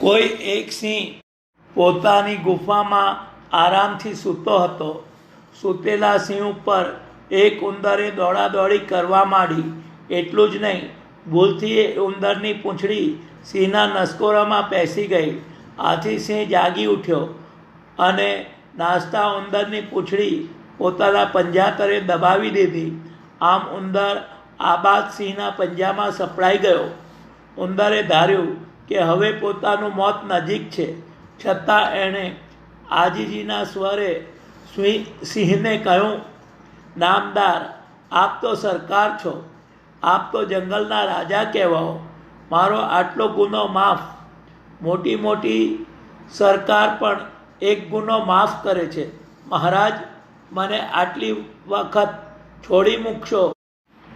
કોઈ એક સિંહ પોતાની ગુફામાં આરામથી સૂતો હતો. સૂતેલા સિંહ ઉપર એક ઉંદરે દોડાદોડી કરવા માંડી. એટલું જ નહીં, ભૂલથી એ ઉંદરની પૂંછડી સિંહના નસકોરામાં પેસી ગઈ. આથી સિંહ જાગી ઉઠ્યો અને નાસતા ઉંદરની પૂંછડી પોતાના પંજા તળે દબાવી દીધી. આમ ઉંદર આબાદ સિંહના પંજામાં સપડાઈ ગયો. ઉંદરે ધાર્યું કે હવે પોતાનું મોત નજીક છે, છતાં એણે આજીજીના સ્વરે સિંહને કહ્યું, નામદાર, આપ તો સરકાર છો, આપ તો જંગલના રાજા કહેવાઓ. મારો આટલો ગુનો માફ. મોટી મોટી સરકાર પણ એક ગુનો માફ કરે છે. મહારાજ, મને આટલી વખત છોડી મૂકશો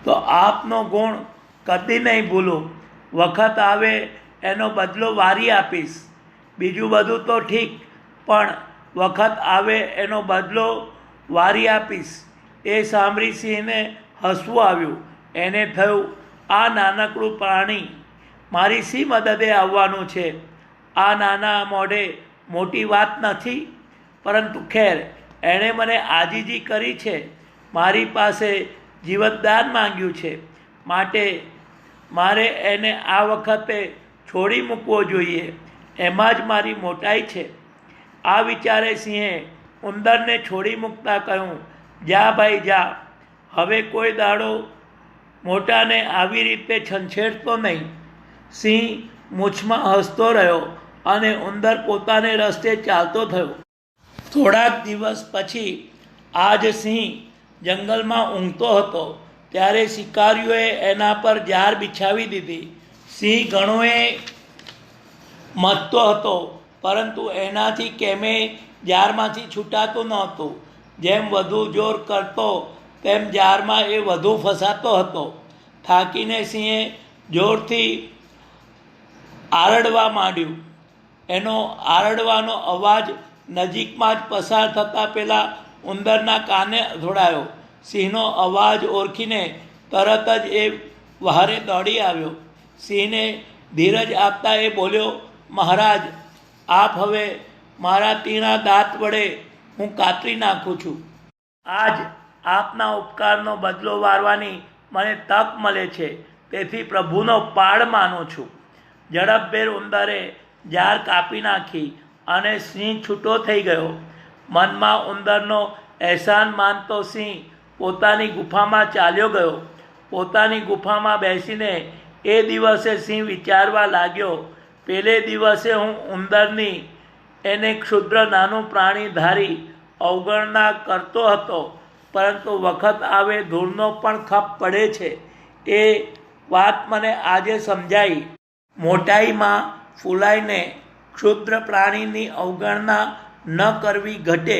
તો આપનો ગુણ કદી નહીં ભૂલું. વખત આવે એનો બદલો વારી આપીશ. બીજું બધું તો ઠીક, પણ વખત આવે એનો બદલો વારી આપીશ. એ સાંભળી સિંહને હસવું આવ્યું. એને થયું, આ નાનકડું પ્રાણી મારી શી મદદે આવવાનું છે? આ નાના મોઢે મોટી વાત નથી, પરંતુ ખેર, એણે મને આજીજી કરી છે, મારી પાસે જીવતદાન માંગ્યું છે, માટે મારે એને આ વખતે છોડી મૂકવો જોઈએ. એમાં જ મારી મોટાઈ છે. આ વિચારે સિંહે ઉંદરને છોડી મૂકતા કહ્યું, જા ભાઈ જા, હવે કોઈ દાડો મોટાને આવી રીતે છંછેડતો નહીં. સિંહ મૂછમાં હસતો રહ્યો અને ઉંદર પોતાને રસ્તે ચાલતો થયો. થોડાક દિવસ પછી આ જ સિંહ જંગલમાં ઊંઘતો હતો, ત્યારે શિકારીઓએ એના પર જાર બિછાવી દીધી. સિંહ ઘણોએ મથતો હતો, પરંતુ એનાથી કેમેય જારમાંથી છૂટાતું નહોતું. જેમ વધુ જોર કરતો તેમ જારમાં એ વધુ ફસાતો હતો. થાકીને સિંહે જોરથી આરડવા માંડ્યું. એનો આરડવાનો અવાજ નજીકમાં જ પસાર થતાં પેલા ઉંદરના કાને અથડાયો. સિંહનો અવાજ ઓળખીને તરત જ એ વહારે દોડી આવ્યો. સિંહને ધીરજ આપતા એ બોલ્યો, મહારાજ, આપ હવે મારા તીણા દાંત વડે હું કાતરી નાખું છું. આજ આપના ઉપકારનો બદલો વારવાની મને તક મળે છે, તેથી પ્રભુનો પાડ માનું છું. ઝડપભેર ઉંદરે જાર કાપી નાખી અને સિંહ છૂટો થઈ ગયો. મનમાં ઉંદરનો અહેસાન માનતો સિંહ પોતાની ગુફામાં ચાલ્યો ગયો. પોતાની ગુફામાં બેસીને એ દિવસે સિંહ વિચારવા લાગ્યો, પેલે દિવસે હું ઉંદરની એને ક્ષુદ્ર નાનું પ્રાણી ધારી અવગણના કરતો હતો, પરંતુ વખત આવે ધૂળનો પણ ખપ પડે છે. એ વાત મને આજે સમજાઈ. મોટાઈમાં ફૂલાઈને ક્ષુદ્ર પ્રાણીની અવગણના ન કરવી ઘટે.